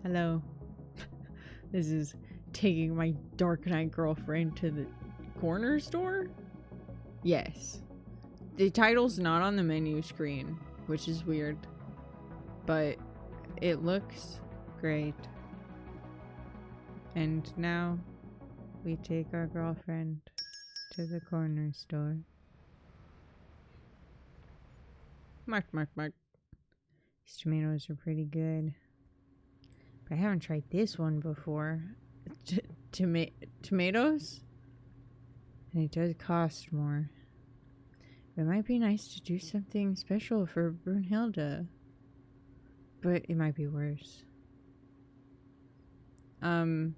Hello. This is taking my Dark Knight girlfriend to the corner store? Yes. The title's not on the menu screen, which is weird. But it looks great. And now we take our girlfriend to the corner store. Mark. These tomatoes are pretty good. But I haven't tried this one before. Tomatoes? And it does cost more. It might be nice to do something special for Brunhilde. But it might be worse. Brunhilde?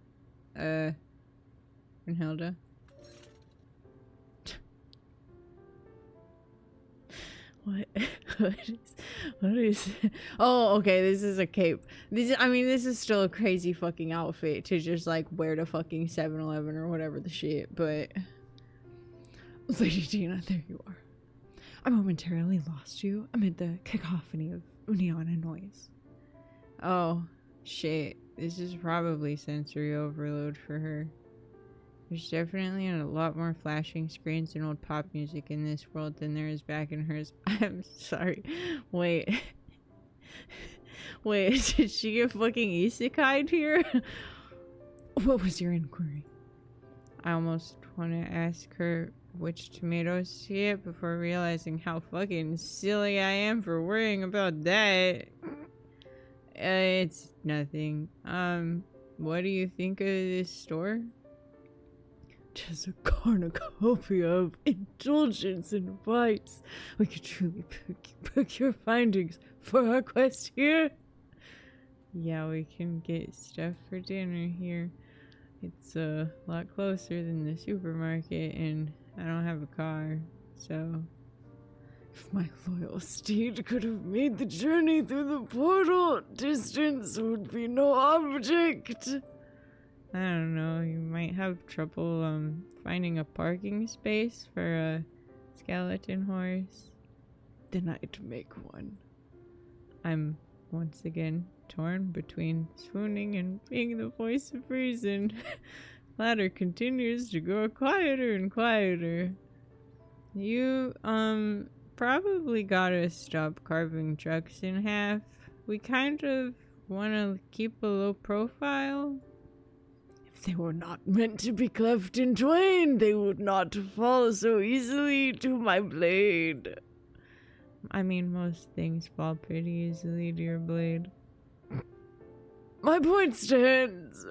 What is oh, okay, this is a cape. This is still a crazy fucking outfit to just like wear to fucking 7-Eleven or whatever the shit, but Lady Tina, there you are. I momentarily lost you amid the cacophony of neon and noise. Oh shit, this is probably sensory overload for her. There's definitely a lot more flashing screens and old pop music in this world than there is back in hers. I'm sorry. Wait. Wait, did she get fucking isekai'd here? What was your inquiry? I almost want to ask her which tomatoes to get before realizing how fucking silly I am for worrying about that. It's nothing. What do you think of this store? Just a cornucopia of indulgence and vice. We could truly book your findings for our quest here. Yeah, we can get stuff for dinner here. It's a lot closer than the supermarket, and I don't have a car, so if my loyal steed could have made the journey through the portal, distance would be no object. I don't know, you might have trouble finding a parking space for a skeleton horse. Then I'd make one. I'm once again torn between swooning and being the voice of reason. Latter continues to grow quieter and quieter. You probably gotta stop carving trucks in half. We kind of wanna keep a low profile. They were not meant to be cleft in twain. They would not fall so easily to my blade. I mean, most things fall pretty easily to your blade. My point stands.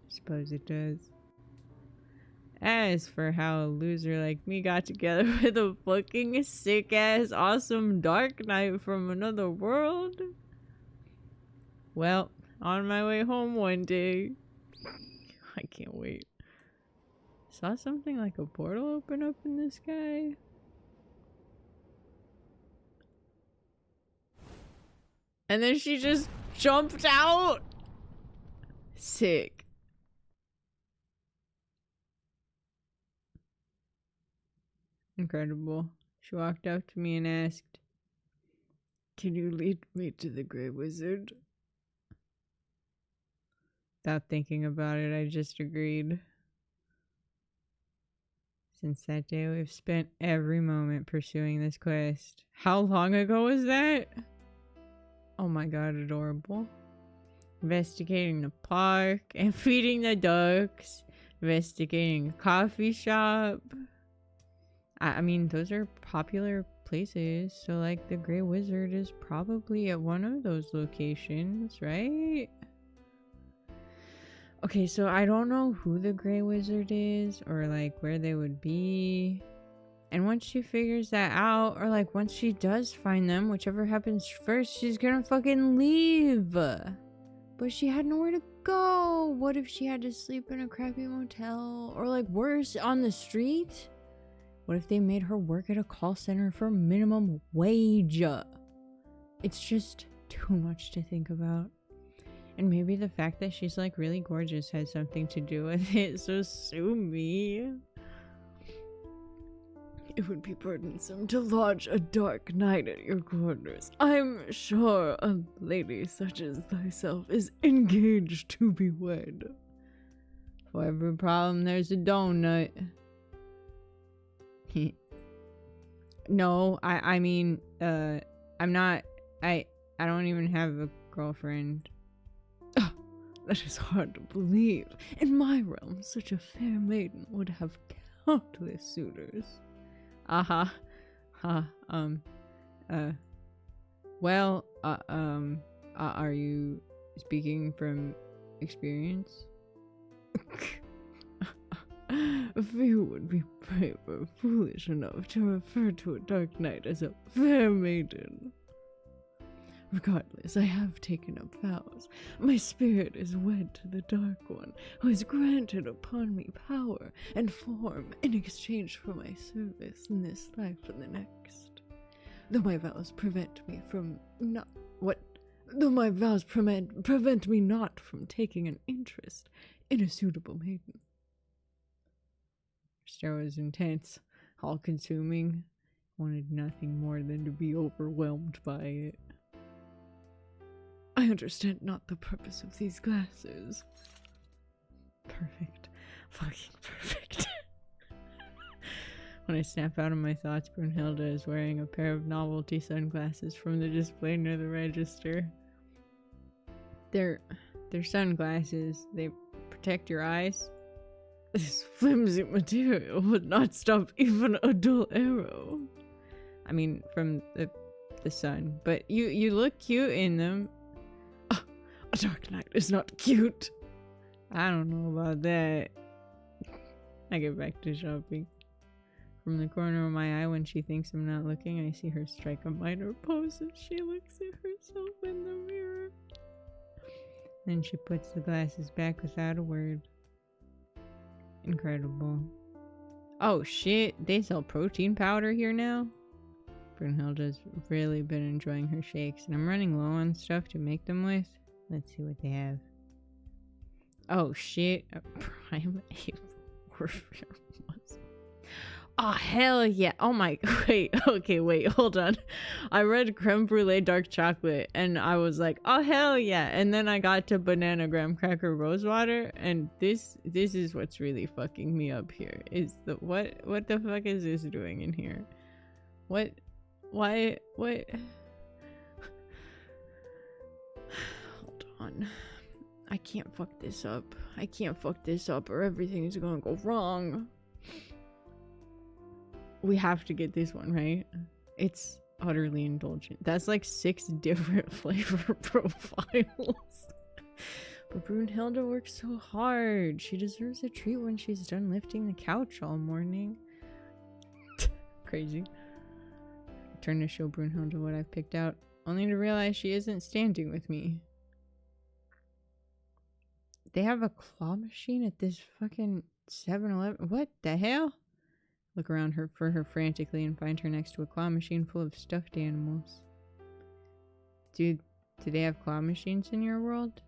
Suppose it does. As for how a loser like me got together with a fucking sick-ass awesome Dark Knight from another world, well, on my way home one day, I can't wait. Saw something like a portal open up in the sky. And then she just jumped out. Sick. Incredible. She walked up to me and asked, "Can you lead me to the Grey Wizard?" Without thinking about it, I just agreed. Since that day, we've spent every moment pursuing this quest. How long ago was that? Oh my god, adorable. Investigating the park and feeding the ducks. Investigating a coffee shop. I mean, those are popular places. So, like, the Grey Wizard is probably at one of those locations, right? Okay, so I don't know who the Grey Wizard is or like where they would be. And once she figures that out, or like once she does find them, whichever happens first, she's gonna fucking leave. But she had nowhere to go. What if she had to sleep in a crappy motel? Or like worse, on the street? What if they made her work at a call center for minimum wage? It's just too much to think about. And maybe the fact that she's like really gorgeous has something to do with it, so sue me. it would be burdensome to lodge a dark knight at your quarters. I'm sure a lady such as thyself is engaged to be wed. For every problem, there's a donut. No, I mean, I'm not, I don't even have a girlfriend. Oh, that is hard to believe. In my realm, such a fair maiden would have countless suitors. Aha. Well, are you speaking from experience? Few would be brave or foolish enough to refer to a dark knight as a fair maiden. Regardless, I have taken up vows. My spirit is wed to the Dark One, who has granted upon me power and form in exchange for my service in this life and the next. Though my vows prevent me from prevent me not from taking an interest in a suitable maiden. Her stare was intense, all-consuming. Wanted nothing more than to be overwhelmed by it. I understand not the purpose of these glasses. Perfect. Fucking perfect. When I snap out of my thoughts, Brunhilde is wearing a pair of novelty sunglasses from the display near the register. They're sunglasses. They protect your eyes. This flimsy material would not stop even a dull arrow. I mean, from the sun. But you look cute in them. Oh, a dark knight is not cute. I don't know about that. I get back to shopping. From the corner of my eye, when she thinks I'm not looking, I see her strike a minor pose as she looks at herself in the mirror. Then she puts the glasses back without a word. Incredible. Oh shit, they sell protein powder here now? Brunhilde's really been enjoying her shakes, and I'm running low on stuff to make them with. Let's see what they have. Oh shit, a primate warfare muscle. Oh hell yeah. Oh my, wait, hold on. I read creme brulee dark chocolate and I was like, oh hell yeah. And then I got to banana graham cracker rose water, and this is what's really fucking me up here. Is the what the fuck is this doing in here? What? Hold on. I can't fuck this up. I can't fuck this up or everything's gonna go wrong. We have to get this one, right? It's utterly indulgent. That's like 6 different flavor profiles. But Brunhilde works so hard. She deserves a treat when she's done lifting the couch all morning. Crazy. I turn to show Brunhilde what I've picked out, only to realize she isn't standing with me. They have a claw machine at this fucking 7-Eleven. What the hell? Look around for her frantically and find her next to a claw machine full of stuffed animals. Dude, do they have claw machines in your world?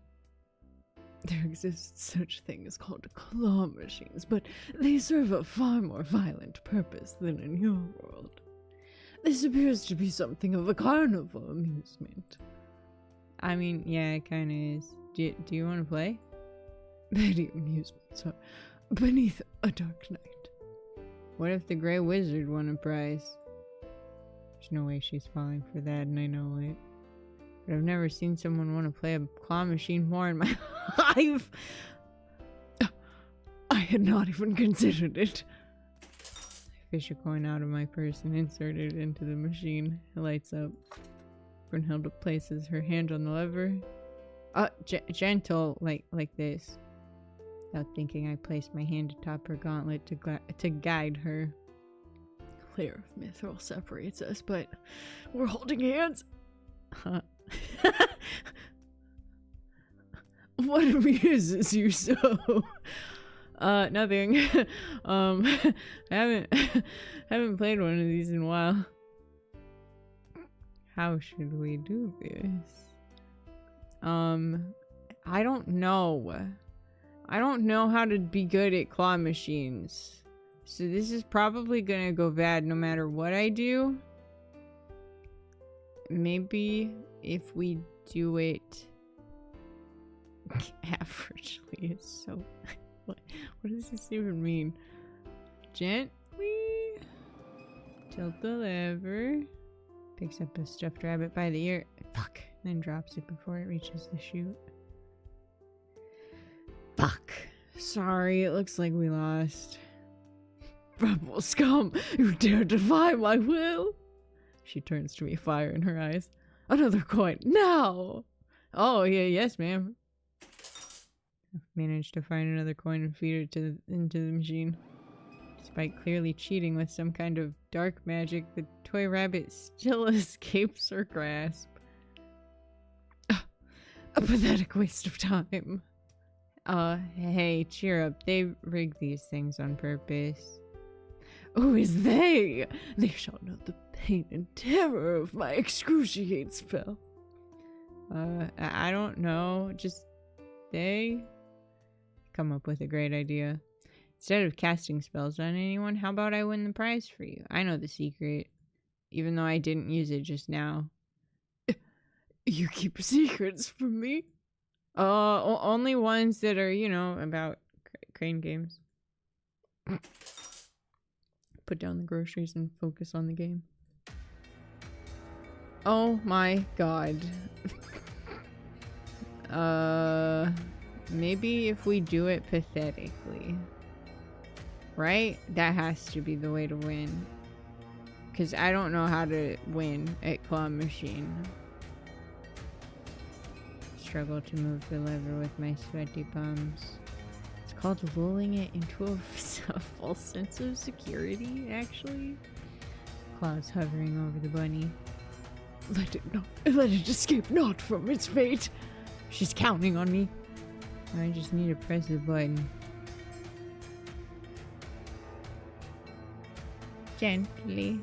There exists such things called claw machines, but they serve a far more violent purpose than in your world. This appears to be something of a carnival amusement. I mean, yeah, it kinda is. Do you want to play? Many amusements are beneath a dark night. What if the Grey Wizard won a prize? There's no way she's falling for that, and I know it. But I've never seen someone want to play a claw machine more in my life. I had not even considered it. I fish a coin out of my purse and insert it into the machine. It lights up. Brunhilde places her hand on the lever. Gentle, like this. Without thinking, I placed my hand atop her gauntlet to guide her. Layer of mithril separates us, but we're holding hands. What amuses you so? Nothing. I haven't played one of these in a while. How should we do this? I don't know. I don't know how to be good at claw machines. So this is probably gonna go bad no matter what I do. Maybe if we do it averagely is so... what does this even mean? Gently tilt the lever. Picks up a stuffed rabbit by the ear. Fuck. Then drops it before it reaches the chute. Fuck. Sorry, it looks like we lost. Rebel scum! You dare defy my will! She turns to me, fire in her eyes. Another coin, now! Oh, yeah, yes, ma'am. I've managed to find another coin and feed it into the machine. Despite clearly cheating with some kind of dark magic, the toy rabbit still escapes her grasp. A pathetic waste of time. Hey, cheer up. They rigged these things on purpose. Who is they? They shall know the pain and terror of my excruciate spell. I don't know. Just they come up with a great idea. Instead of casting spells on anyone, how about I win the prize for you? I know the secret, even though I didn't use it just now. You keep secrets from me? Only ones that are, you know, about crane games. Put down the groceries and focus on the game. Oh my god. Maybe if we do it pathetically. Right? That has to be the way to win. Because I don't know how to win at Claw Machine. Struggle to move the lever with my sweaty palms. It's called lulling it into a false sense of security, actually. Claws hovering over the bunny. Let it escape not from its fate. She's counting on me. I just need to press the button. Gently.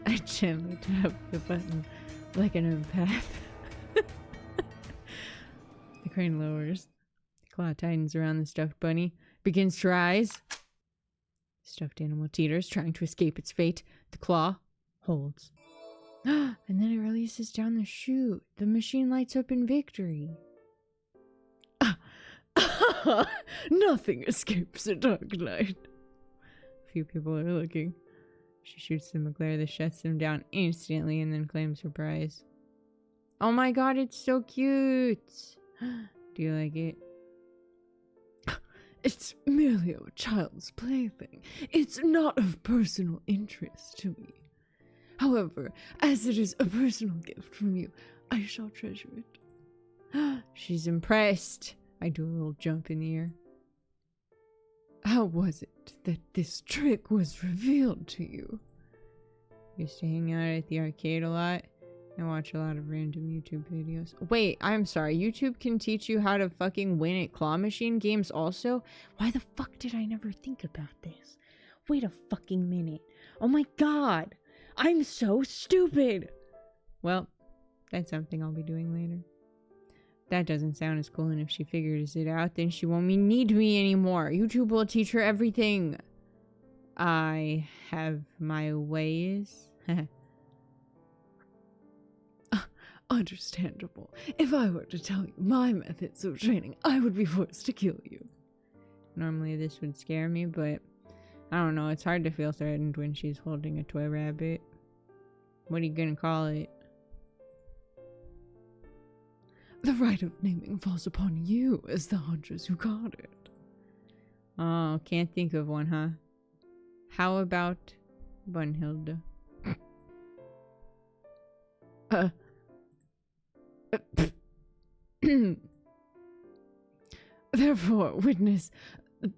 I gently tap the button like an empath. The crane lowers. The claw tightens around the stuffed bunny. Begins to rise. Stuffed animal teeters, trying to escape its fate. The claw holds. And then it releases down the chute. The machine lights up in victory. Nothing escapes a dark night. Few people are looking. She shoots them a glare that shuts them down instantly and then claims her prize. Oh my god, it's so cute! Do you like it? It's merely a child's plaything. It's not of personal interest to me. However, as it is a personal gift from you, I shall treasure it. She's impressed. I do a little jump in the air. How was it that this trick was revealed to you? Used to hang out at the arcade a lot. I watch a lot of random YouTube videos. Wait, I'm sorry. YouTube can teach you how to fucking win at Claw Machine games also? Why the fuck did I never think about this? Wait a fucking minute. Oh my god. I'm so stupid. Well, that's something I'll be doing later. That doesn't sound as cool, and if she figures it out, then she won't need me anymore. YouTube will teach her everything. I have my ways. Understandable. If I were to tell you my methods of training, I would be forced to kill you. Normally this would scare me, but I don't know. It's hard to feel threatened when she's holding a toy rabbit. What are you gonna call it? The right of naming falls upon you as the hunters who caught it. Oh, can't think of one, huh? How about Bunhilda? Therefore, witness...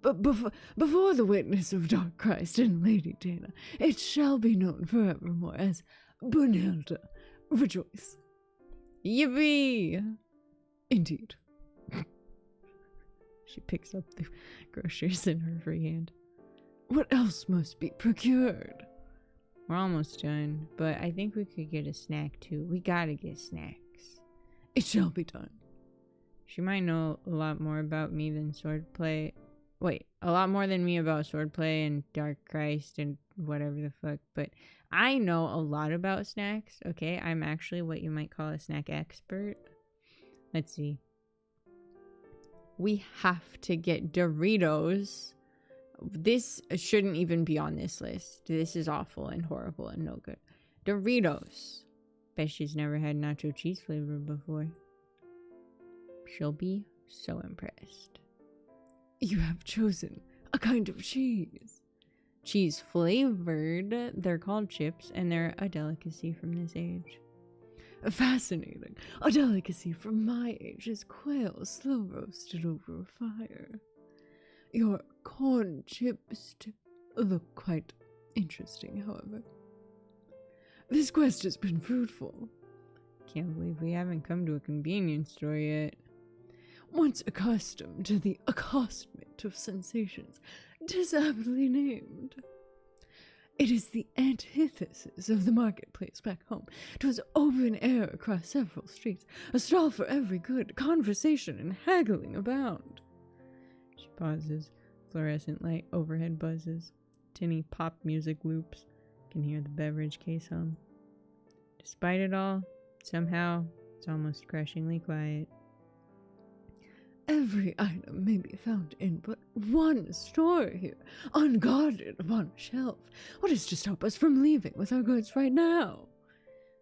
before the witness of Dark Christ and Lady Dana, it shall be known forevermore as Bunhilda. Rejoice. Yippee! Indeed. She picks up the groceries in her free hand. What else must be procured? We're almost done, but I think we could get a snack too. We gotta get snacks. It shall be done. She might know a lot more about me than swordplay. Wait, a lot more than me about swordplay and Dark Christ and whatever the fuck, but I know a lot about snacks, okay? I'm actually what you might call a snack expert. Let's see. We have to get Doritos. This shouldn't even be on this list. This is awful and horrible and no good. Doritos. Bet she's never had nacho cheese flavor before. She'll be so impressed. You have chosen a kind of cheese. Cheese flavored. They're called chips, and they're a delicacy from this age. Fascinating. A delicacy from my age is quail slow roasted over a fire. Your corn chips look quite interesting, however. This quest has been fruitful. Can't believe we haven't come to a convenience store yet. Once accustomed to the accostement of sensations, 'tis aptly named. It is the antithesis of the marketplace back home. 'Twas open air across several streets, a stall for every good, conversation and haggling abound. She pauses. Fluorescent light overhead buzzes. Tinny pop music loops. Can hear the beverage case hum. Despite it all, somehow, it's almost crushingly quiet. Every item may be found in but one store here, unguarded upon a shelf. What is to stop us from leaving with our goods right now?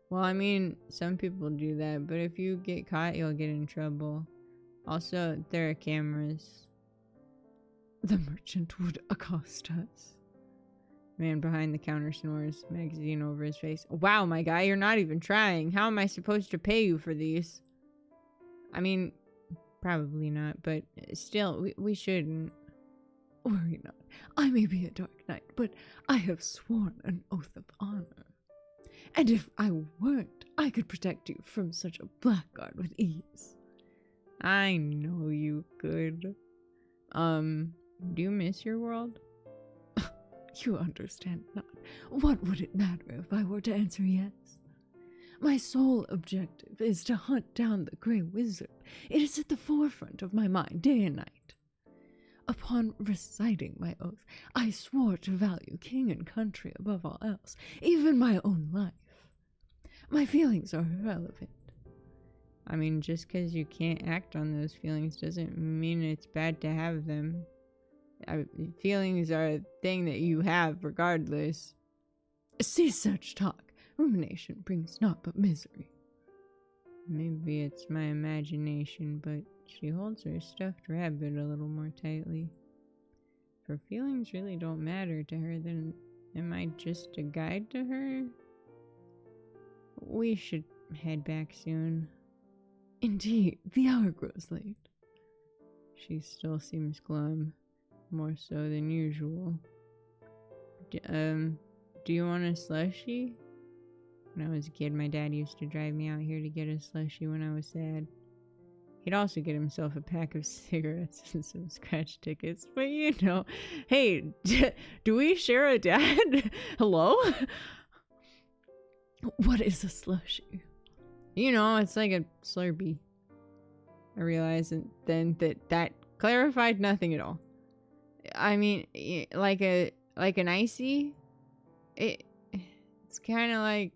Well, I mean, some people do that, but if you get caught, you'll get in trouble. Also, there are cameras. The merchant would accost us. Man behind the counter snores, magazine over his face. Wow, my guy, you're not even trying. How am I supposed to pay you for these? I mean, probably not, but still, we shouldn't. Worry not. I may be a dark knight, but I have sworn an oath of honor. And if I weren't, I could protect you from such a blackguard with ease. I know you could. Do you miss your world? You understand not. What would it matter if I were to answer yes? My sole objective is to hunt down the Grey Wizard. It is at the forefront of my mind, day and night. Upon reciting my oath, I swore to value king and country above all else, even my own life. My feelings are irrelevant. I mean, just because you can't act on those feelings doesn't mean it's bad to have them. Feelings are a thing that you have regardless. Cease such talk. Rumination brings naught but misery. Maybe it's my imagination, but she holds her stuffed rabbit a little more tightly. If her feelings really don't matter to her, then am I just a guide to her? We should head back soon. Indeed, the hour grows late. She still seems glum, more so than usual. Do you want a slushie? When I was a kid, my dad used to drive me out here to get a slushie when I was sad. He'd also get himself a pack of cigarettes and some scratch tickets. But you know, hey, do we share a dad? Hello? What is a slushie? You know, it's like a Slurpee. I realized then that clarified nothing at all. I mean, like an icy. It's kind of like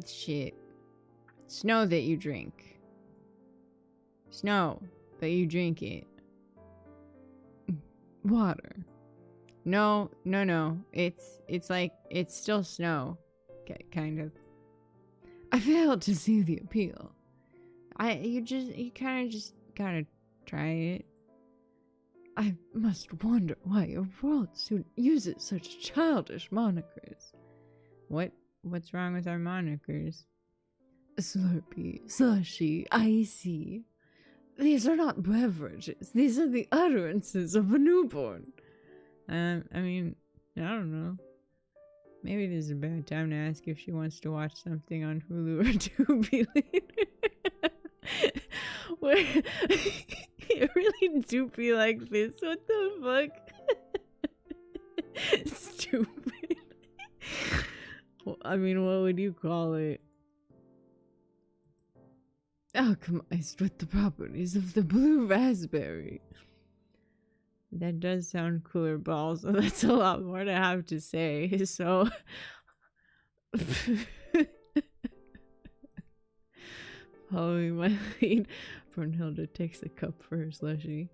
shit. Snow that you drink. Snow, but you drink it. Water. No. It's like, it's still snow. Okay, kind of. I failed to see the appeal. You kind of just gotta try it. I must wonder why your world student uses such childish monikers. What's wrong with our monikers? Slurpee, slushy, icy. These are not beverages. These are the utterances of a newborn. I mean, I don't know. Maybe this is a bad time to ask if she wants to watch something on Hulu or Tubi later. Where it really do be like this. What the fuck? Stupid. Well, I mean, what would you call it? Alchemized with the properties of the blue raspberry. That does sound cooler, but also that's a lot more to have to say. So, following my lead, Brunhilde takes a cup for her slushie.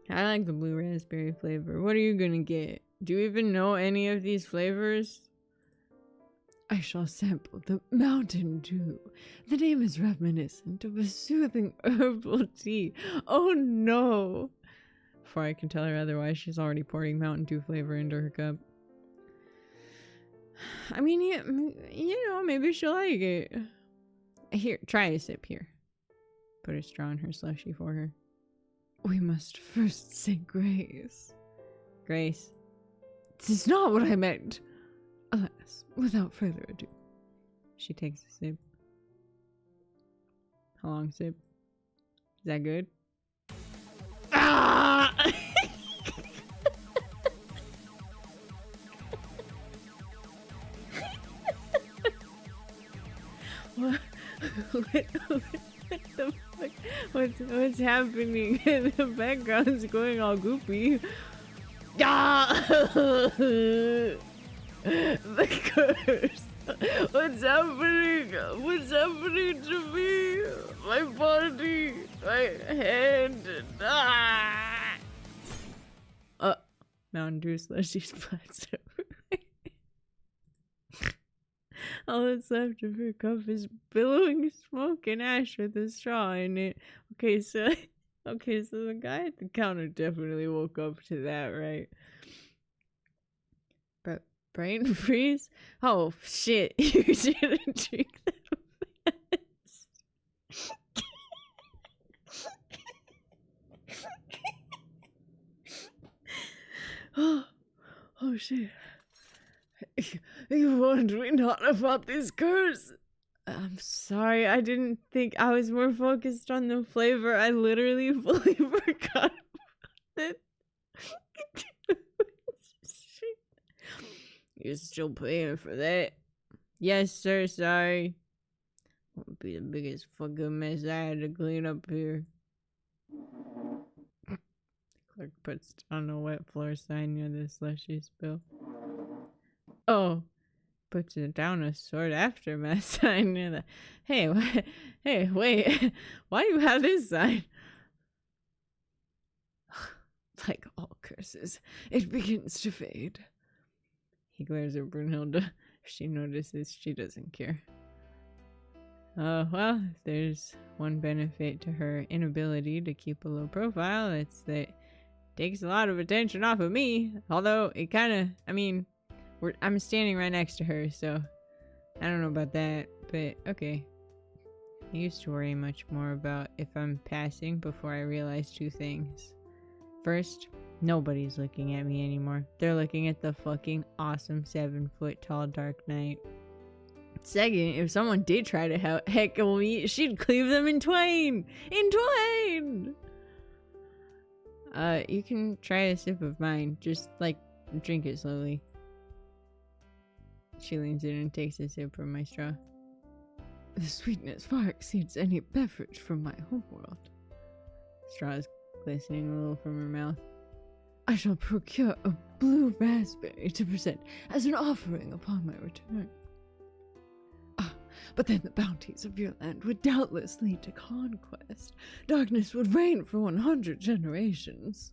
I like the blue raspberry flavor. What are you gonna get? Do you even know any of these flavors? I shall sample the Mountain Dew. The name is reminiscent of a soothing herbal tea. Oh no! Before I can tell her otherwise, she's already pouring Mountain Dew flavor into her cup. I mean, you know, maybe she'll like it. Here, try a sip here. Put a straw in her slushie for her. We must first say grace. Grace. This is not what I meant. Alas, without further ado. She takes a sip. How long sip? Is that good? Ah! What the fuck? What's happening? The background's going all goopy. Ah! The curse. What's happening? What's happening to me? My body, my head. Ah! Mountain Dew slushy splats everywhere. All that's left of her cup is billowing smoke and ash with a straw in it. Okay, so the guy at the counter definitely woke up to that, right? But brain freeze? Oh shit! You shouldn't drink that fast. Oh shit! You warned me not about this curse. I'm sorry, I didn't think. I was more focused on the flavor. I literally fully forgot about it. You're still paying for that? Yes, sir, sorry. Won't be the biggest fucking mess I had to clean up here. The clerk puts down a wet floor sign near the slushy spill. Oh, puts it down a short aftermath sign near the... Hey, wait. Why do you have this sign? Like all curses, it begins to fade. He glares at Brunhilde. She notices she doesn't care. Well, if there's one benefit to her inability to keep a low profile, it's that it takes a lot of attention off of me. Although, it kinda, I mean... I'm standing right next to her, so I don't know about that, but okay. I used to worry much more about if I'm passing before I realized two things. First, nobody's looking at me anymore. They're looking at the fucking awesome 7-foot tall Dark Knight. Second, if someone did try to heckle me, she'd cleave them in twain! In twain! You can try a sip of mine. Just, like, drink it slowly. She leans in and takes a sip from my straw. The sweetness far exceeds any beverage from my homeworld. Straw is glistening a little from her mouth. I shall procure a blue raspberry to present as an offering upon my return. Ah, but then the bounties of your land would doubtless lead to conquest. Darkness would reign for 100 generations.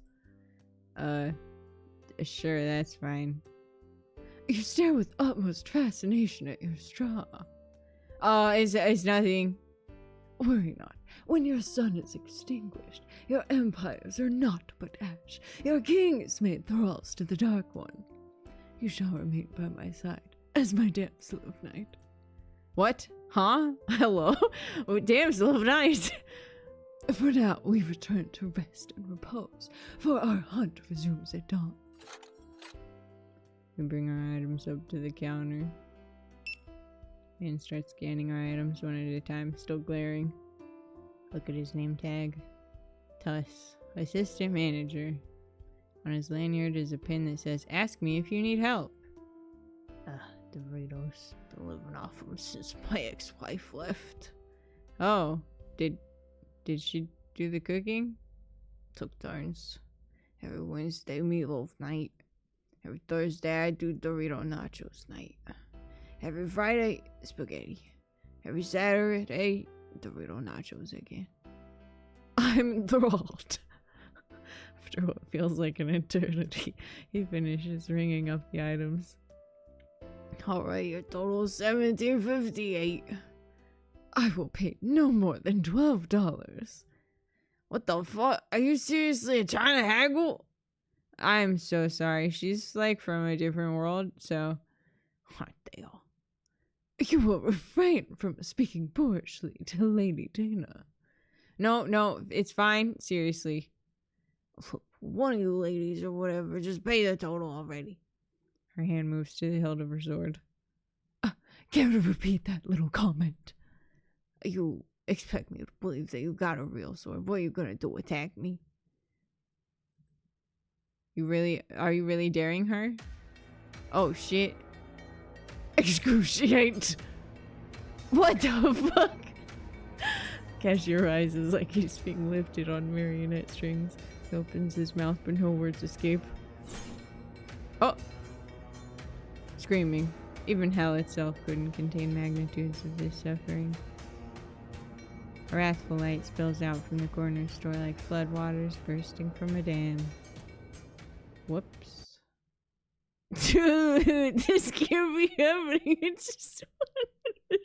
Sure, that's fine. You stare with utmost fascination at your straw. It's nothing. Worry not. When your sun is extinguished, your empires are naught but ash. Your king is made thralls to the Dark One. You shall remain by my side as my damsel of night. What? Huh? Hello? Damsel of night? For now, we return to rest and repose, for our hunt resumes at dawn. We bring our items up to the counter and start scanning our items one at a time, still glaring. Look at his name tag. Tuss, assistant manager. On his lanyard is a pin that says, "Ask me if you need help." Doritos. Been living off them since my ex-wife left. Oh, did she do the cooking? Took turns. Every Wednesday, meatloaf night. Every Thursday, I do Dorito nachos night. Every Friday, spaghetti. Every Saturday, Dorito nachos again. I'm enthralled. After what feels like an eternity, he finishes ringing up the items. Alright, your total is $17.58. I will pay no more than $12. What the fuck? Are you seriously trying to haggle? I'm so sorry. She's like from a different world, so aren't they all? You will refrain from speaking boorishly to Lady Dana. No, it's fine. Seriously. Look, one of you ladies or whatever, just pay the total already. Her hand moves to the hilt of her sword. Care to repeat that little comment? You expect me to believe that you got a real sword. What are you gonna do, attack me? Are you really daring her? Oh shit. Excruciate. What the fuck? Cashier rises like he's being lifted on marionette strings. He opens his mouth but no words escape. Oh! Screaming. Even hell itself couldn't contain magnitudes of this suffering. A wrathful light spills out from the corner store like floodwaters bursting from a dam. Whoops. Dude, this can't be happening. It's just one of this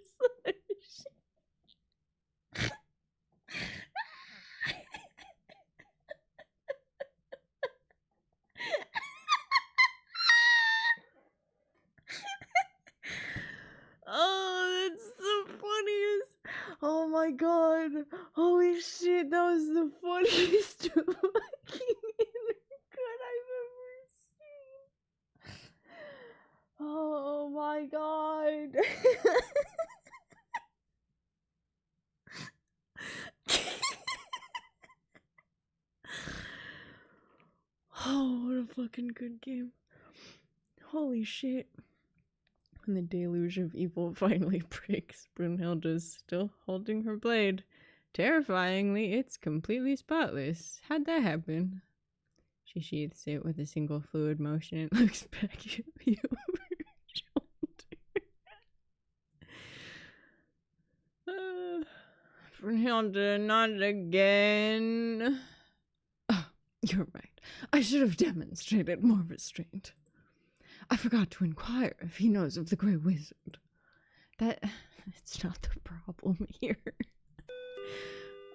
Oh, that's the funniest. Oh my god. Holy shit, that was the funniest fucking intercut I've ever seen. Oh my god. Oh, what a fucking good game. Holy shit. When the deluge of evil finally breaks, Brunhilde's still holding her blade. Terrifyingly, it's completely spotless. How'd that happen? She sheaths it with a single fluid motion and looks back at me over her shoulder. Brunhilde, not again. Oh, you're right. I should have demonstrated more restraint. I forgot to inquire if he knows of the Grey Wizard. It's not the problem here.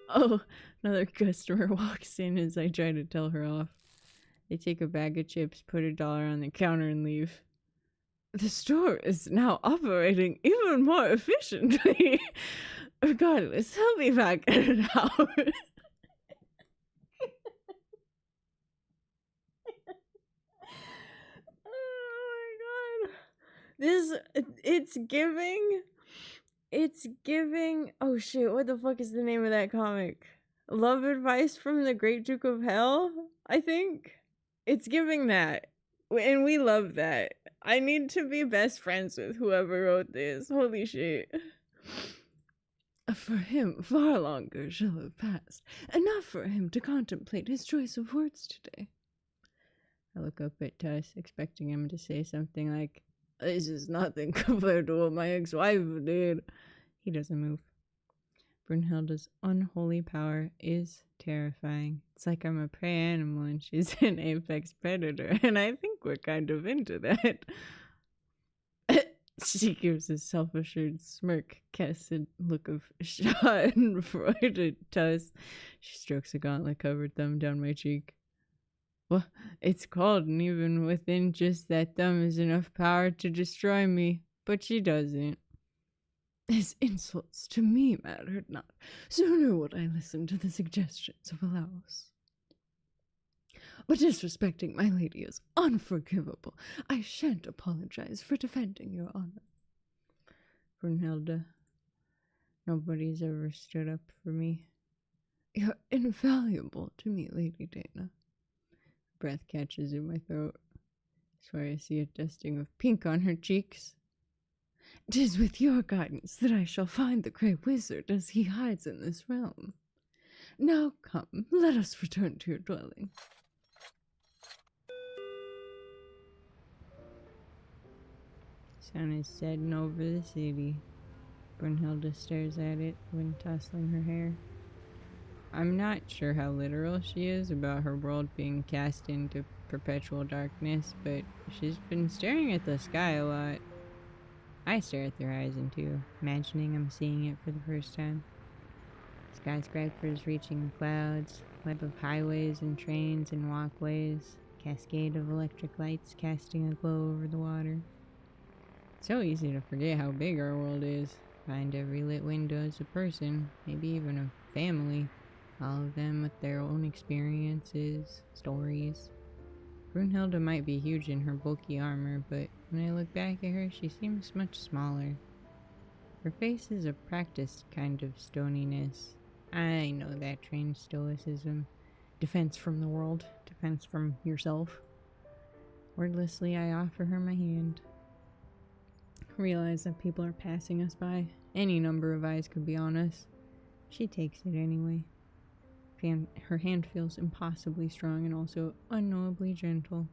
Oh, another customer walks in as I try to tell her off. They take a bag of chips, put $1 on the counter, and leave. The store is now operating even more efficiently. Regardless, he'll be back in an hour. It's giving, oh shit, what the fuck is the name of that comic? Love Advice from the Great Duke of Hell, I think? It's giving that, and we love that. I need to be best friends with whoever wrote this, holy shit. For him, far longer shall have passed, enough for him to contemplate his choice of words today. I look up at Tuss, expecting him to say something like, this is nothing compared to what my ex-wife did. He doesn't move. Brunhilde's unholy power is terrifying. It's like I'm a prey animal and she's an apex predator, and I think we're kind of into that. She gives a self-assured smirk, casts a look of schadenfreude at Tuss. She strokes a gauntlet-covered thumb down my cheek. Well, it's cold, and even within just that thumb is enough power to destroy me, but she doesn't. His insults to me mattered not. Sooner would I listen to the suggestions of Alaus. But disrespecting my lady is unforgivable. I shan't apologize for defending your honor. Brunhilde, nobody's ever stood up for me. You're invaluable to me, Lady Dana. Breath catches in my throat. I swear I see a dusting of pink on her cheeks. 'Tis with your guidance that I shall find the Grey Wizard as he hides in this realm. Now come, let us return to your dwelling. Sun is setting over the city. Brunhilde stares at it when tousling her hair. I'm not sure how literal she is about her world being cast into perpetual darkness, but she's been staring at the sky a lot. I stare at the horizon too, imagining I'm seeing it for the first time. Skyscrapers reaching the clouds, web of highways and trains and walkways, cascade of electric lights casting a glow over the water. So easy to forget how big our world is. Behind every lit window is a person, maybe even a family. All of them with their own experiences, stories. Brunhilde might be huge in her bulky armor, but when I look back at her, she seems much smaller. Her face is a practiced kind of stoniness. I know that trained stoicism. Defense from the world. Defense from yourself. Wordlessly, I offer her my hand. Realize that people are passing us by. Any number of eyes could be on us. She takes it anyway. Her hand feels impossibly strong and also unknowably gentle.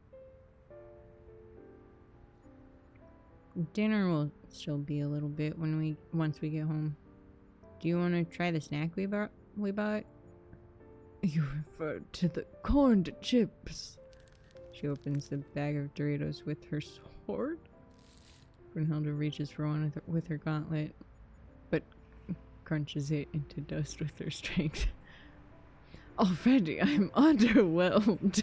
Dinner will still be a little bit once we get home. Do you want to try the snack we bought? You referred to the corned chips. She opens the bag of Doritos with her sword. Brunhilde reaches for one with her gauntlet, but crunches it into dust with her strength. Already, I'm underwhelmed.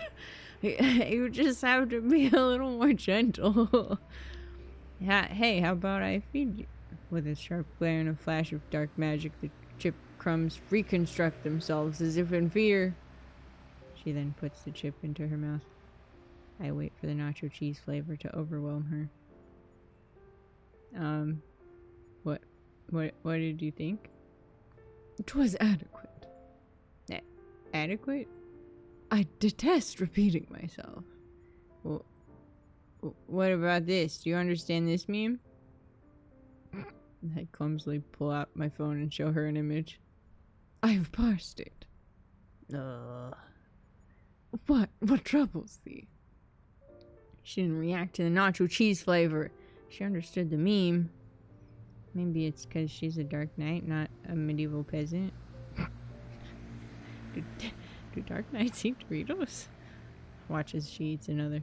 You just have to be a little more gentle. Hey, how about I feed you? With a sharp glare and a flash of dark magic, the chip crumbs reconstruct themselves as if in fear. She then puts the chip into her mouth. I wait for the nacho cheese flavor to overwhelm her. What did you think? 'Twas adequate. Adequate? I detest repeating myself. Well, what about this? Do you understand this meme? I clumsily pull out my phone and show her an image. I have parsed it. What troubles thee? She didn't react to the nacho cheese flavor. She understood the meme. Maybe it's because she's a Dark Knight, not a medieval peasant. Do Dark Knights eat Doritos? Watches she eats another.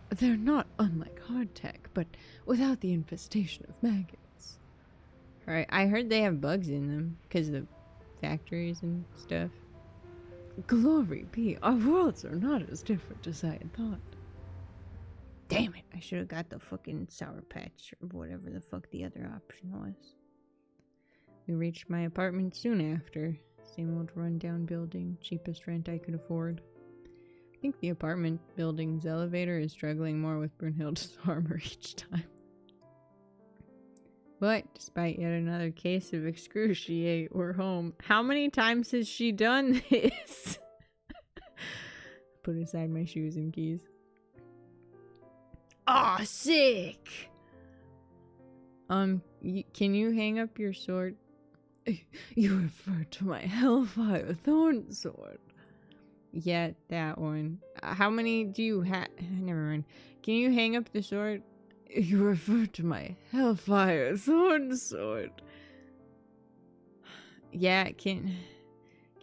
They're not unlike hardtack, but without the infestation of maggots. Alright, I heard they have bugs in them because of the factories and stuff. Glory be, our worlds are not as different as I had thought. Damn it, I should have got the fucking Sour Patch or whatever the fuck the other option was. We reached my apartment soon after. Same old rundown building, cheapest rent I could afford. I think the apartment building's elevator is struggling more with Brunhilde's armor each time. But despite yet another case of excruciate, we're home. How many times has she done this? Put aside my shoes and keys. Aw, sick! Can you hang up your sword? You refer to my Hellfire Thorn sword. Yeah, that one. How many do you have? Never mind. Can you hang up the sword? You refer to my Hellfire Thorn sword. Yeah, can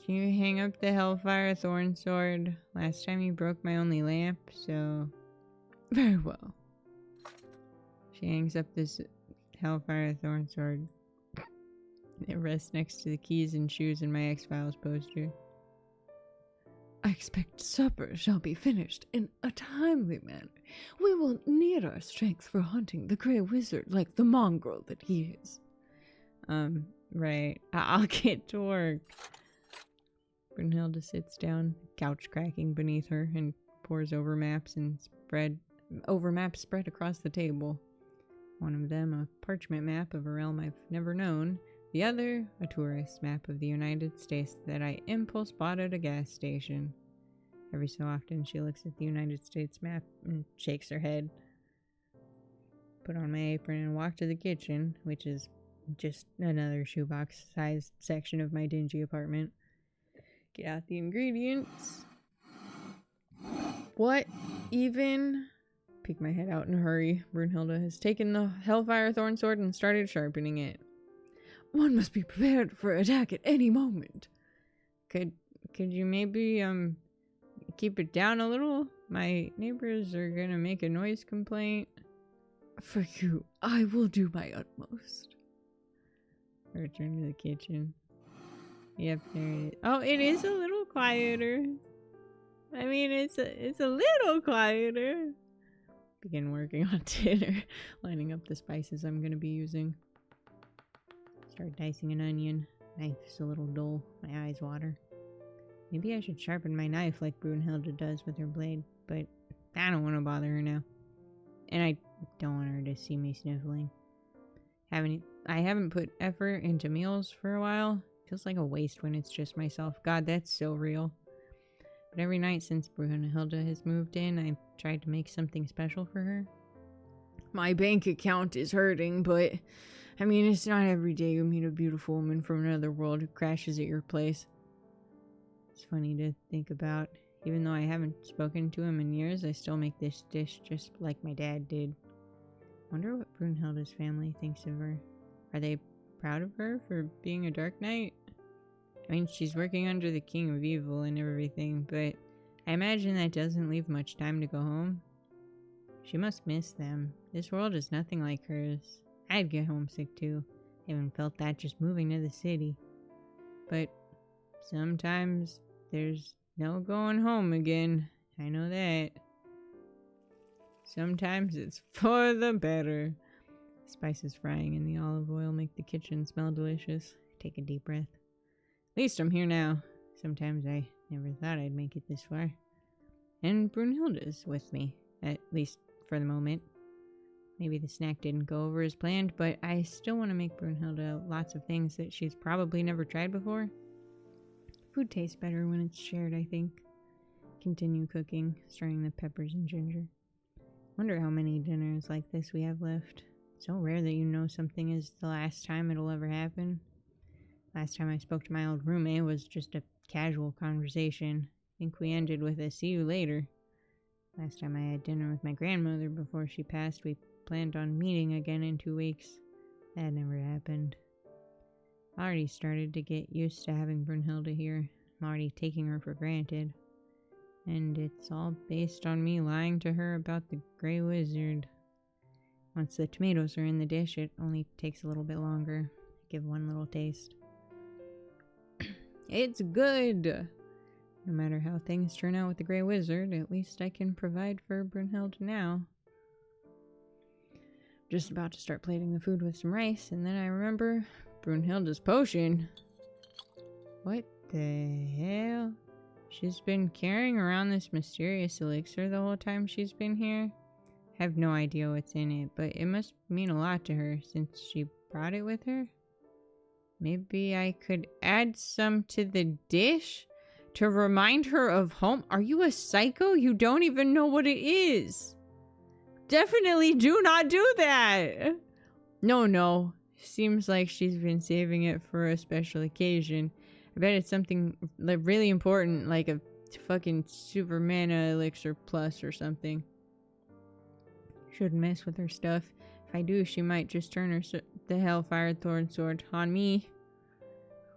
you hang up the Hellfire Thorn sword? Last time you broke my only lamp, so... Very well. She hangs up this Hellfire Thorn sword. It rests next to the keys and shoes in my X-Files poster. I expect supper shall be finished in a timely manner. We will need our strength for hunting the Grey Wizard like the mongrel that he is. Right. I'll get to work. Brunhilde sits down, couch cracking beneath her, and pores over maps spread across the table. One of them a parchment map of a realm I've never known. The other, a tourist map of the United States that I impulse bought at a gas station. Every so often, she looks at the United States map and shakes her head. Put on my apron and walk to the kitchen, which is just another shoebox-sized section of my dingy apartment. Get out the ingredients. What even peek my head out in a hurry. Brunhilde has taken the Hellfire Thorn Sword and started sharpening it. One must be prepared for attack at any moment. Could you maybe, keep it down a little? My neighbors are gonna make a noise complaint. For you, I will do my utmost. Return to the kitchen. Yep, there it is. Oh, it is a little quieter. I mean, it's a little quieter. Begin working on dinner. Lining up the spices I'm gonna be using. Start dicing an onion. Knife's a little dull. My eyes water. Maybe I should sharpen my knife like Brunhilde does with her blade, but I don't want to bother her now. And I don't want her to see me sniffling. I haven't put effort into meals for a while. Feels like a waste when it's just myself. God, that's so real. But every night since Brunhilde has moved in, I've tried to make something special for her. My bank account is hurting, but I mean, it's not every day you meet a beautiful woman from another world who crashes at your place. It's funny to think about. Even though I haven't spoken to him in years, I still make this dish just like my dad did. Wonder what Brunhilde's family thinks of her. Are they proud of her for being a Dark Knight? I mean, she's working under the King of Evil and everything, but I imagine that doesn't leave much time to go home. She must miss them. This world is nothing like hers. I'd get homesick too. I even felt that just moving to the city. But sometimes there's no going home again. I know that. Sometimes it's for the better. Spices frying in the olive oil make the kitchen smell delicious. Take a deep breath. At least I'm here now. Sometimes I never thought I'd make it this far. And Brunhilde's with me, at least for the moment. Maybe the snack didn't go over as planned, but I still want to make Brunhilde lots of things that she's probably never tried before. Food tastes better when it's shared, I think. Continue cooking, stirring the peppers and ginger. Wonder how many dinners like this we have left. So rare that you know something is the last time it'll ever happen. Last time I spoke to my old roommate was just a casual conversation. I think we ended with a see you later. Last time I had dinner with my grandmother before she passed, we planned on meeting again in 2 weeks. That never happened. I already started to get used to having Brunhilde here. I'm already taking her for granted. And it's all based on me lying to her about the Grey Wizard. Once the tomatoes are in the dish, it only takes a little bit longer. Give one little taste. It's good! No matter how things turn out with the Grey Wizard, at least I can provide for Brunhilde now. Just about to start plating the food with some rice, and then I remember Brunhilde's potion. What the hell? She's been carrying around this mysterious elixir the whole time she's been here. I have no idea what's in it, but it must mean a lot to her since she brought it with her. Maybe I could add some to the dish to remind her of home. Are you a psycho? You don't even know what it is. Definitely do not do that. No. Seems like she's been saving it for a special occasion. I bet it's something like really important, like a fucking super mana elixir plus or something. Shouldn't mess with her stuff. If I do, she might just turn the Hellfire Thorn Sword on me.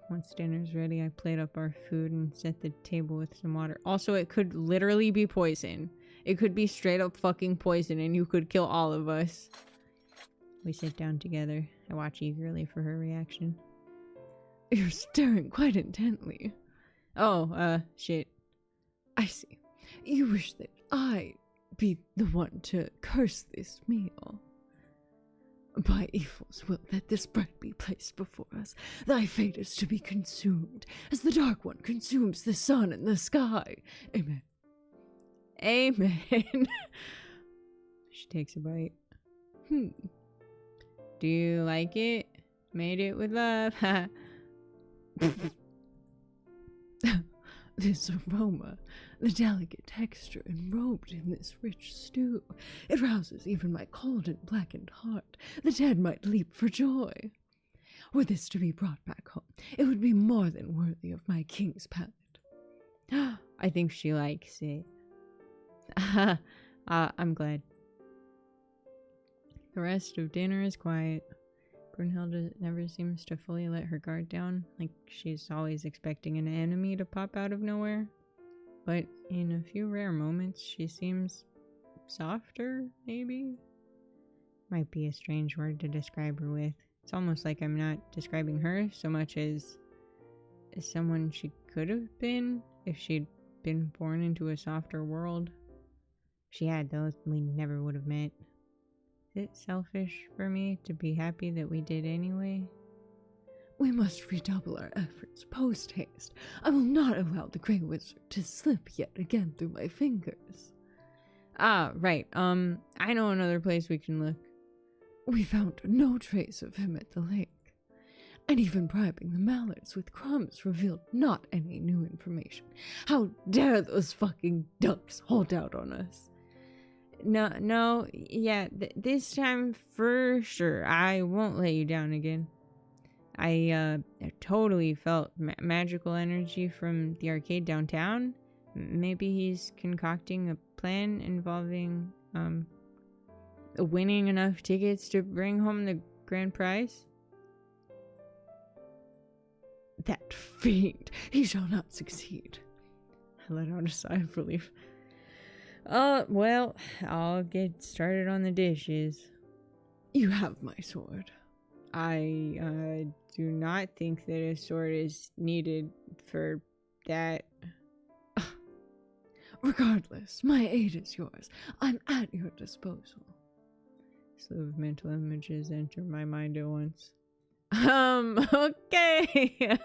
Once dinner's ready, I plate up our food and set the table with some water. Also, it could literally be poison. It could be straight up fucking poison and you could kill all of us. We sit down together. I watch eagerly for her reaction. You're staring quite intently. Oh, shit. I see. You wish that I be the one to curse this meal. By evil's will let this bread be placed before us. Thy fate is to be consumed, as the Dark One consumes the sun and the sky. Amen. Amen. She takes a bite. Do you like it? Made it with love. This aroma, the delicate texture enrobed in this rich stew, it rouses even my cold and blackened heart. The dead might leap for joy. Were this to be brought back home, it would be more than worthy of my king's palate. I think she likes it. I'm glad. The rest of dinner is quiet. Brunhilde never seems to fully let her guard down, like she's always expecting an enemy to pop out of nowhere. But in a few rare moments, she seems softer, maybe? Might be a strange word to describe her with. It's almost like I'm not describing her so much as someone she could have been if she'd been born into a softer world. If she had, though, we never would have met. Is it selfish for me to be happy that we did anyway? We must redouble our efforts post-haste. I will not allow the Grey Wizard to slip yet again through my fingers. Ah, right. I know another place we can look. We found no trace of him at the lake. And even bribing the Mallards with crumbs revealed not any new information. How dare those fucking ducks hold out on us? No, yeah, this time for sure, I won't let you down again. I totally felt magical energy from the arcade downtown. Maybe he's concocting a plan involving, winning enough tickets to bring home the grand prize? That fiend! He shall not succeed. I let out a sigh of relief. Well, I'll get started on the dishes. You have my sword. I do not think that a sword is needed for that. Regardless, my aid is yours. I'm at your disposal. A slew of mental images enter my mind at once. Okay.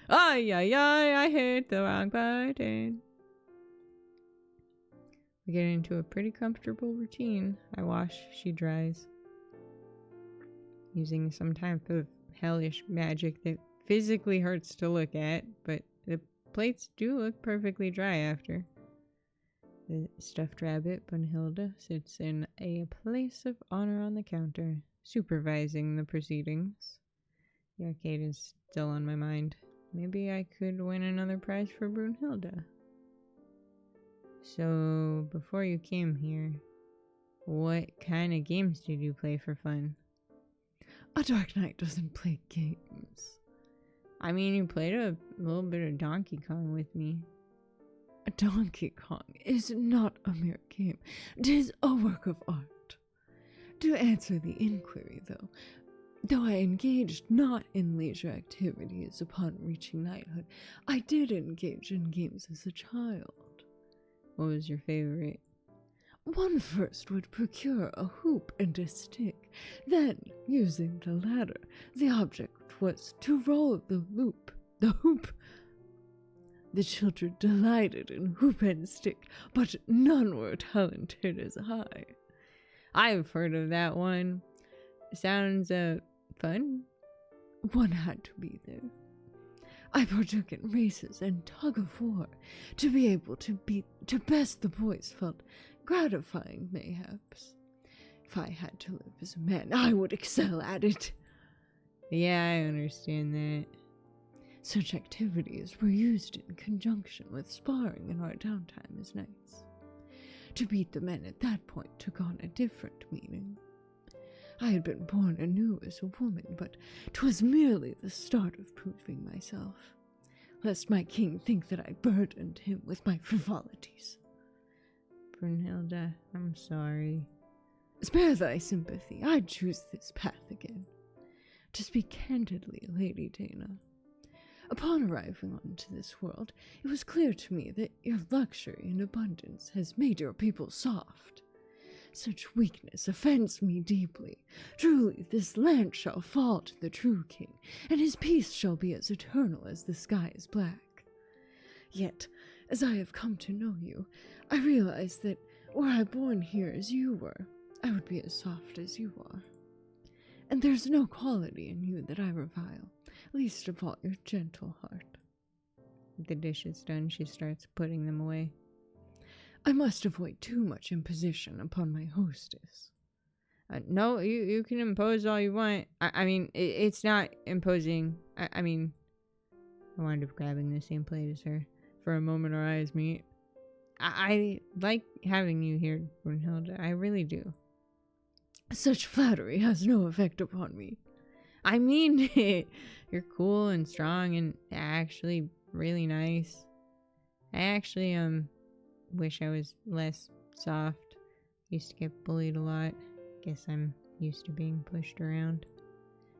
I hit the wrong button. We get into a pretty comfortable routine. I wash, she dries. Using some type of hellish magic that physically hurts to look at, but the plates do look perfectly dry after. The stuffed rabbit, Brunhilde, sits in a place of honor on the counter, supervising the proceedings. The arcade is still on my mind. Maybe I could win another prize for Brunhilde. So, before you came here, what kind of games did you play for fun? A Dark Knight doesn't play games. I mean, you played a little bit of Donkey Kong with me. Donkey Kong is not a mere game. It is a work of art. To answer the inquiry, though I engaged not in leisure activities upon reaching knighthood, I did engage in games as a child. What was your favorite? One first would procure a hoop and a stick. Then, using the latter, the object was to roll the hoop. The children delighted in hoop and stick, but none were talented as I. I've heard of that one. Sounds, fun? One had to be there. I partook in races and tug-of-war. To be able to best the boys felt gratifying, mayhaps. If I had to live as a man, I would excel at it. Yeah, I understand that. Such activities were used in conjunction with sparring in our downtime as knights. To beat the men at that point took on a different meaning. I had been born anew as a woman, but 'twas merely the start of proving myself, lest my king think that I burdened him with my frivolities. Brunhilde, I'm sorry. Spare thy sympathy. I'd choose this path again. To speak candidly, Lady Dana, upon arriving onto this world, it was clear to me that your luxury and abundance has made your people soft. Such weakness offends me deeply. Truly, this land shall fall to the true king, and his peace shall be as eternal as the sky is black. Yet, as I have come to know you, I realize that were I born here as you were, I would be as soft as you are. And there's no quality in you that I revile, least of all your gentle heart. With the dishes done, she starts putting them away. I must avoid too much imposition upon my hostess. No, you can impose all you want. I mean, it's not imposing. I mean, I wound up grabbing the same plate as her. For a moment, our eyes meet. I like having you here, Brunhilde. I really do. Such flattery has no effect upon me. I mean it. You're cool and strong and actually really nice. I actually wish I was less soft. Used to get bullied a lot. Guess I'm used to being pushed around.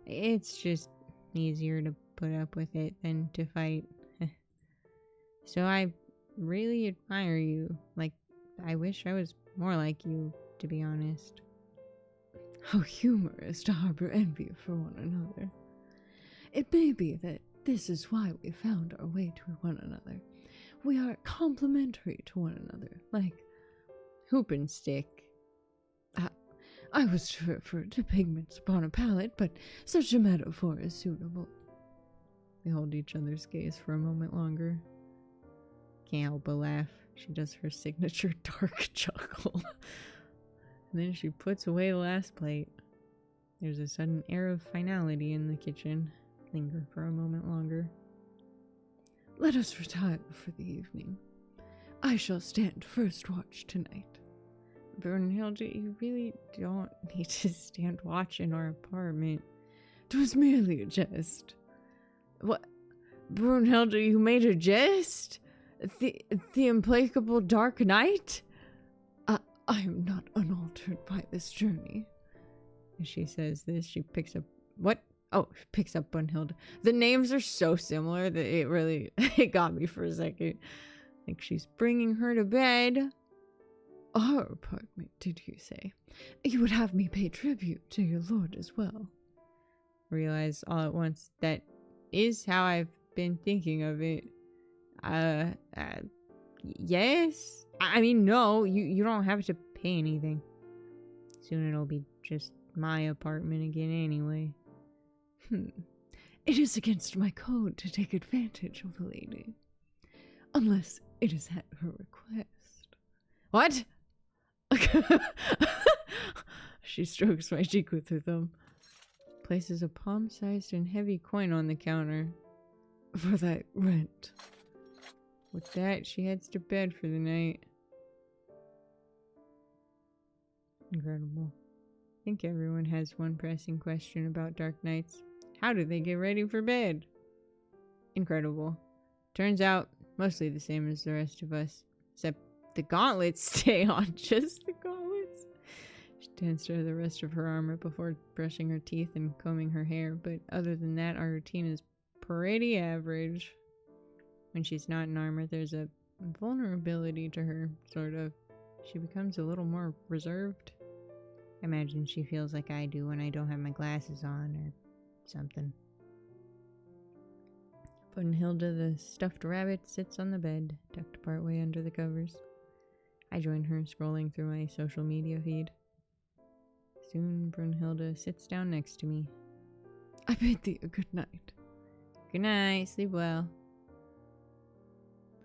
It's just easier to put up with it than to fight. So I really admire you. Like, I wish I was more like you, to be honest. How humorous to harbor envy for one another. It may be that this is why we found our way to one another. We are complementary to one another, like Hoop and stick. I was to refer to pigments upon a palette, but such a metaphor is suitable. They hold each other's gaze for a moment longer. Can't help but laugh. She does her signature dark chuckle. And then she puts away the last plate. There's a sudden air of finality in the kitchen. Linger for a moment longer. Let us retire for the evening. I shall stand first watch tonight. Brunhilde, you really don't need to stand watch in our apartment. 'Twas merely a jest. What? Brunhilde, you made a jest? The implacable Dark Knight? I am not unaltered by this journey. As she says this, she picks up... What? Oh, she picks up Brunhilde. The names are so similar that it really... it got me for a second. Like she's bringing her to bed. Our apartment, did you say? You would have me pay tribute to your lord as well. Realize all at once that is how I've been thinking of it. Yes? I mean, no, you don't have to pay anything. Soon it'll be just my apartment again anyway. It is against my code to take advantage of a lady. Unless it is at her request. What? She strokes my cheek with her thumb. Places a palm-sized and heavy coin on the counter. For that rent. With that, she heads to bed for the night. Incredible. I think everyone has one pressing question about Dark Knights. How do they get ready for bed? Incredible. Turns out, mostly the same as the rest of us. Except the gauntlets stay on. Just the gauntlets. She tends to the rest of her armor before brushing her teeth and combing her hair. But other than that, our routine is pretty average. When she's not in armor, there's a vulnerability to her, sort of. She becomes a little more reserved. I imagine she feels like I do when I don't have my glasses on or something. Brunhilde, the stuffed rabbit, sits on the bed, tucked partway under the covers. I join her, scrolling through my social media feed. Soon, Brunhilde sits down next to me. I bid thee a good night. Good night, sleep well.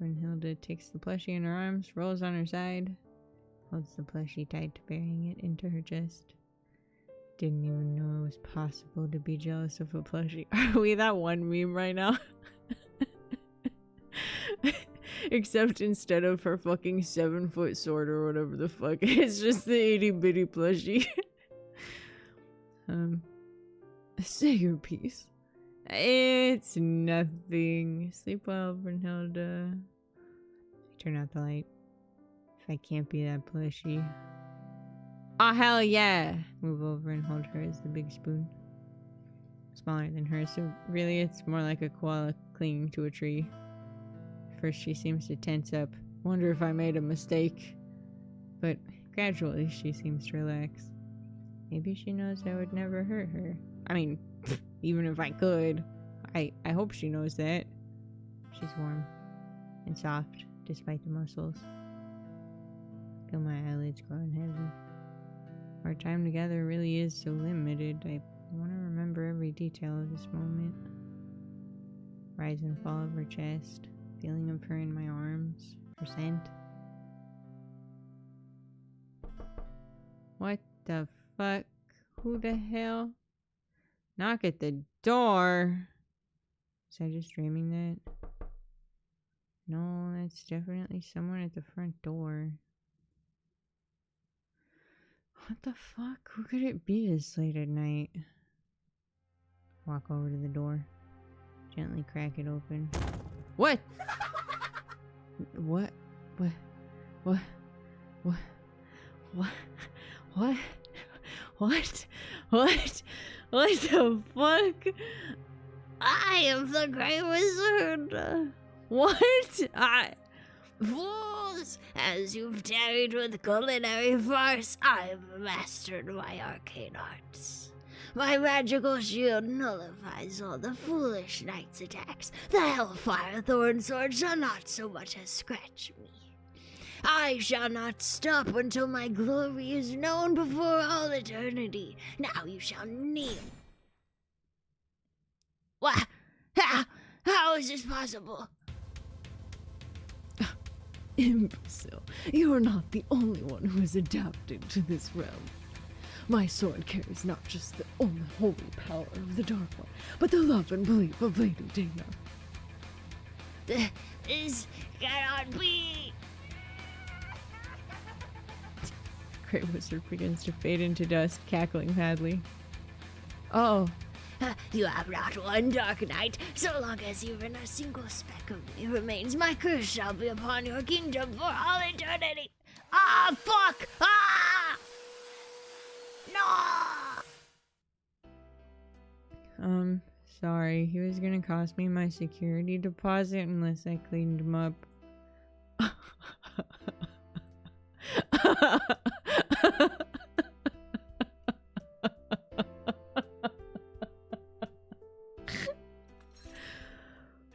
Brunhilde takes the plushie in her arms, rolls on her side, holds the plushie tight, burying it into her chest. Didn't even know it was possible to be jealous of a plushie. Are we that one meme right now? Except instead of her fucking 7-foot sword or whatever the fuck, it's just the itty bitty plushie. Say your piece. It's nothing. Sleep well, Brunhilde. I turn out the light. If I can't be that plushie. Oh, hell yeah! Move over and hold her as the big spoon. Smaller than her, so really it's more like a koala clinging to a tree. First she seems to tense up. Wonder if I made a mistake. But gradually she seems to relax. Maybe she knows I would never hurt her. I mean, even if I could. I hope she knows that. She's warm and soft despite the muscles. Feel my eyelids growing heavy. Our time together really is so limited. I want to remember every detail of this moment. Rise and fall of her chest. Feeling of her in my arms. Her scent. What the fuck? Who the hell? Knock at the door. Was I just dreaming that? No, it's definitely someone at the front door. What the fuck? Who could it be this late at night? Walk over to the door. Gently crack it open. What? What? What? What? What? What? What? What? What? What the fuck? I am the Grey Wizard. What? Fools! As you've tarried with culinary farce, I have mastered my arcane arts. My magical shield nullifies all the foolish knight's attacks. The Hellfire Thorn Sword shall not so much as scratch me. I shall not stop until my glory is known before all eternity. Now you shall kneel. What? How is this possible? Imbecile, you are not the only one who has adapted to this realm. My sword carries not just the unholy power of the Dark One, but the love and belief of Lady Dana. This cannot be. Grey Wizard begins to fade into dust, cackling madly. Oh. You have not one dark night. So long as even a single speck of me remains, my curse shall be upon your kingdom for all eternity. Ah, fuck! Ah! No! Sorry. He was gonna cost me my security deposit unless I cleaned him up.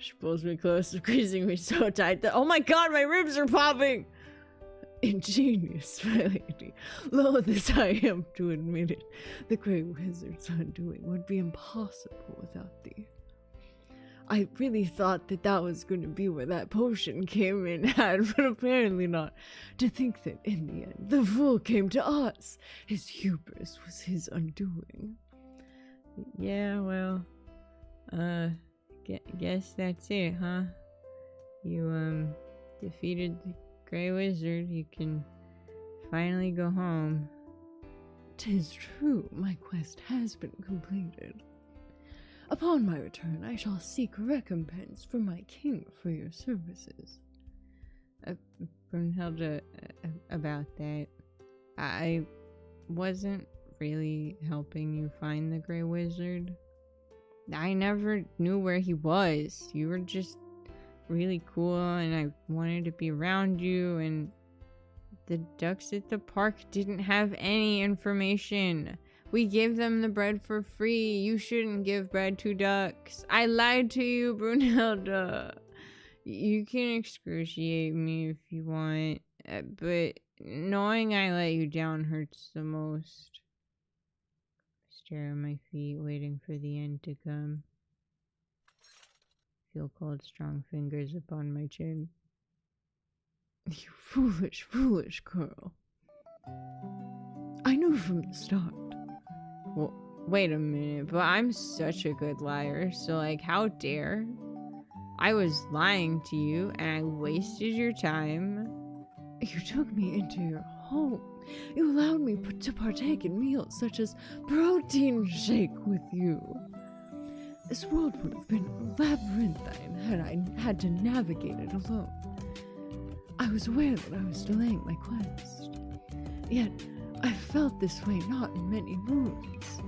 She pulls me close, squeezing me so tight that, oh my god, my ribs are popping! Ingenious, my lady. Loath as I am to admit it, the Grey Wizard's undoing would be impossible without thee. I really thought that was going to be where that potion came in at, but apparently not. To think that in the end, the fool came to us. His hubris was his undoing. Yeah, well, guess that's it, huh? You, defeated the Grey Wizard. You can finally go home. 'Tis true, my quest has been completed. Upon my return, I shall seek recompense from my king for your services. Brunhilde, about that, I wasn't really helping you find the Grey Wizard. I never knew where he was. You were just really cool, and I wanted to be around you, and the ducks at the park didn't have any information. We gave them the bread for free. You shouldn't give bread to ducks. I lied to you, Brunhilde. You can excruciate me if you want, but knowing I let you down hurts the most. I stare at my feet, waiting for the end to come. Feel cold, strong fingers upon my chin. You foolish, foolish girl. I knew from the start. Well, wait a minute, but I'm such a good liar, so like, how dare? I was lying to you, and I wasted your time. You took me into your home. You allowed me to partake in meals such as protein shake with you. This world would have been labyrinthine had I had to navigate it alone. I was aware that I was delaying my quest. Yet, I felt this way not in many moons.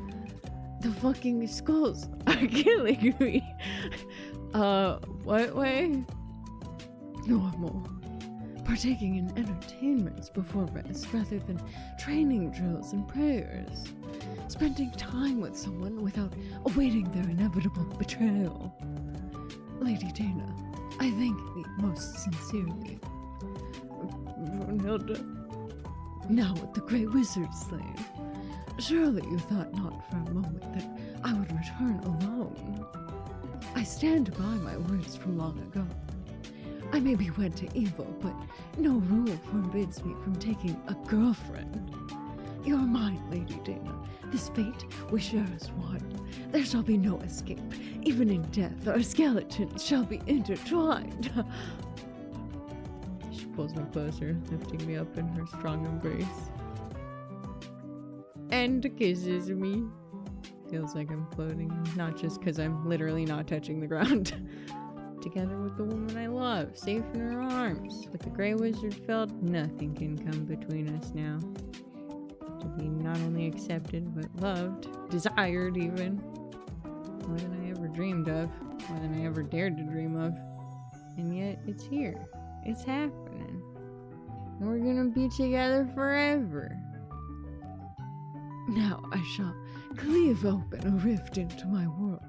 The fucking skulls are killing me. What way? Normal. Partaking in entertainments before rest rather than training drills and prayers. Spending time with someone without awaiting their inevitable betrayal. Lady Dana, I thank thee most sincerely. Brunhilde. Now with the Grey Wizard slain, surely you thought not for a moment that I would return alone. I stand by my words from long ago. I may be wed to evil, but no rule forbids me from taking a girlfriend. You are mine, Lady Dana. This fate we share as one. There shall be no escape. Even in death, our skeletons shall be intertwined. pulls me closer, lifting me up in her strong embrace. And kisses me. Feels like I'm floating, not just because I'm literally not touching the ground. Together with the woman I love, safe in her arms. With the Grey Wizard felt, nothing can come between us now. To be not only accepted, but loved, desired even. More than I ever dreamed of, more than I ever dared to dream of. And yet, it's here. It's happening. And we're gonna be together forever. Now I shall cleave open a rift into my world.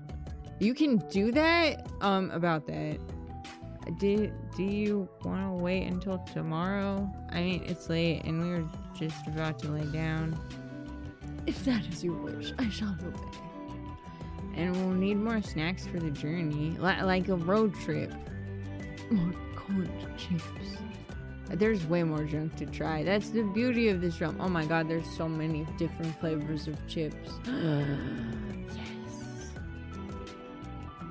You can do that? About that. Do you want to wait until tomorrow? I mean, it's late and we were just about to lay down. If that is your wish, I shall obey. And we'll need more snacks for the journey. Like a road trip. More corned chips. There's way more junk to try. That's the beauty of this realm. Oh my god, there's so many different flavors of chips. Yes.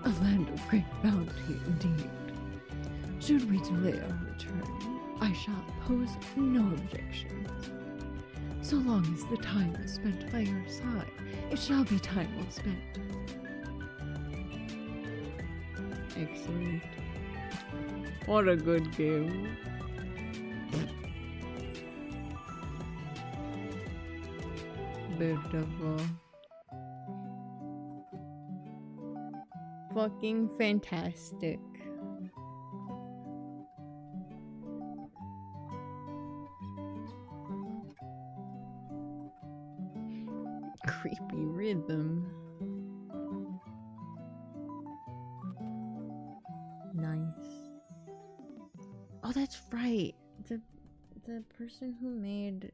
A land of great bounty indeed. Should we delay our return, I shall pose no objections. So long as the time is spent by your side, it shall be time well spent. Excellent. What a good game. Beautiful. Fucking fantastic. Creepy rhythm. Nice. Oh, that's right. The person who made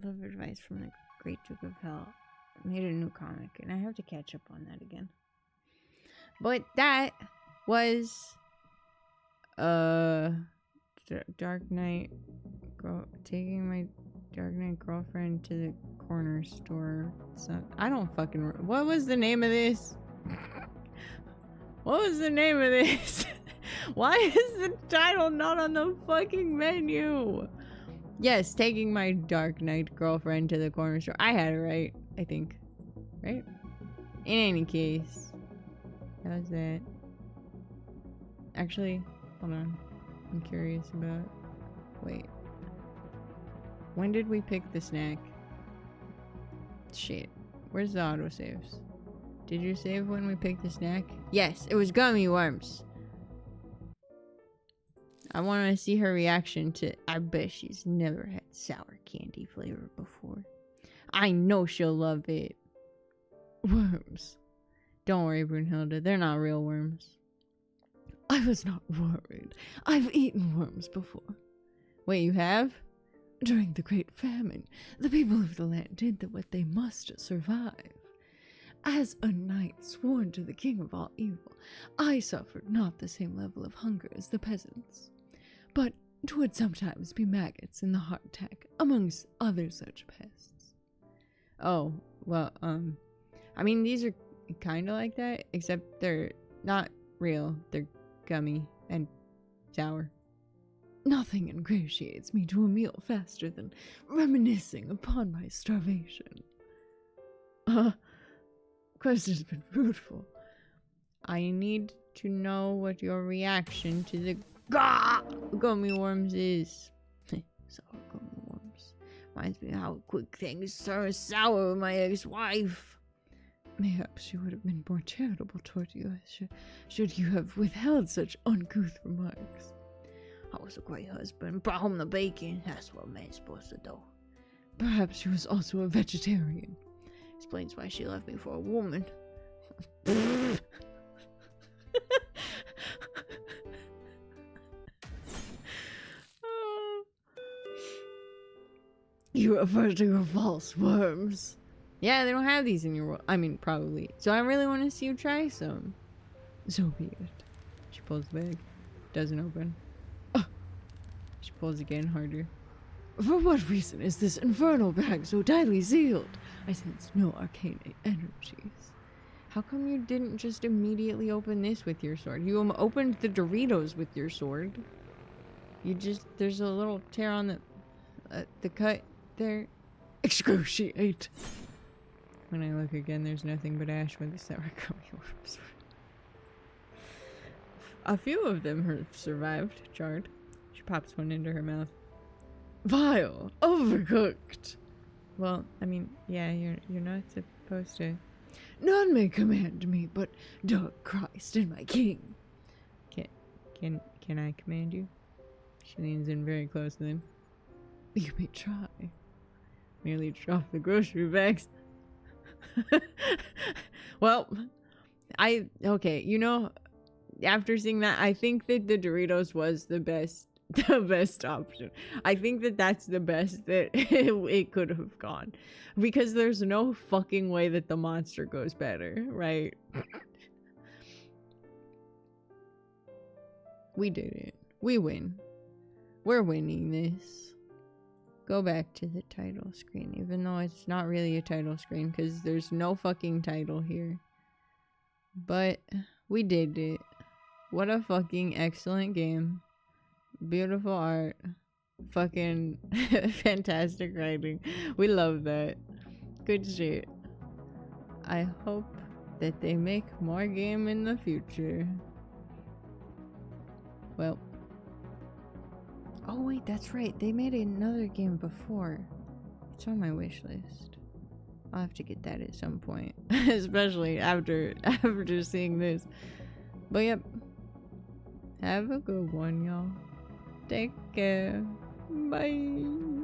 Love Advice from the Great Duke of Hell made a new comic, and I have to catch up on that again. But that was Dark Knight taking my Dark Knight girlfriend to the corner store. So I don't fucking what was the name of this? What was the name of this? Why is the title not on the fucking menu? Yes, taking my Dark Knight girlfriend to the corner store. I had it right, I think. Right? In any case, that was it. Actually, hold on. I'm curious about... Wait. When did we pick the snack? Shit. Where's the autosaves? Did you save when we picked the snack? Yes, it was gummy worms. I want to see her reaction to... I bet she's never had sour candy flavor before. I know she'll love it. Worms. Don't worry, Brunhilde. They're not real worms. I was not worried. I've eaten worms before. Wait, you have? During the Great Famine, the people of the land did what they must to survive. As a knight sworn to the king of all evil, I suffered not the same level of hunger as the peasants. But 'twould sometimes be maggots in the hardtack, amongst other such pests. Oh, well, I mean, these are kind of like that, except they're not real. They're gummy and sour. Nothing ingratiates me to a meal faster than reminiscing upon my starvation. Quest has been fruitful. I need to know what your reaction to the gummy worms is. Sour gummy worms. Reminds me of how quick things turn sour with my ex-wife. Mayhap she would have been more charitable toward you, should you have withheld such uncouth remarks. I was a great husband. Brought home the bacon. That's what a man's supposed to do. Perhaps she was also a vegetarian. Explains why she left me for a woman. You refer to your false worms. Yeah, they don't have these in your world. I mean, probably. So I really want to see you try some. So be it. She pulls the bag. Doesn't open. She pulls again harder. For what reason is this infernal bag so tightly sealed? I sense no arcane energies. How come you didn't just immediately open this with your sword? You opened the Doritos with your sword. there's a little tear on the cut there. Excruciate. When I look again, there's nothing but ash with the sour gummy worms. A few of them have survived, charred. She pops one into her mouth. Vile. Overcooked. Well, I mean, yeah, you're not supposed to. None may command me but Dark Christ and my king. Can I command you? She leans in very close to them. You may try. Nearly dropped the grocery bags. Well, okay, you know, after seeing that, I think that the Doritos was the best option. I think that that's the best that it could have gone, because there's no fucking way that the monster goes better, right? We did it. We win. We're winning this. Go back to the title screen, even though it's not really a title screen because there's no fucking title here. But we did it. What a fucking excellent game. Beautiful art. Fucking fantastic writing. We love that. Good shit. I hope that they make more game in the future. Well. Oh wait, that's right. They made another game before. It's on my wish list. I'll have to get that at some point. Especially after seeing this. But yep. Have a good one, y'all. Take care. Bye.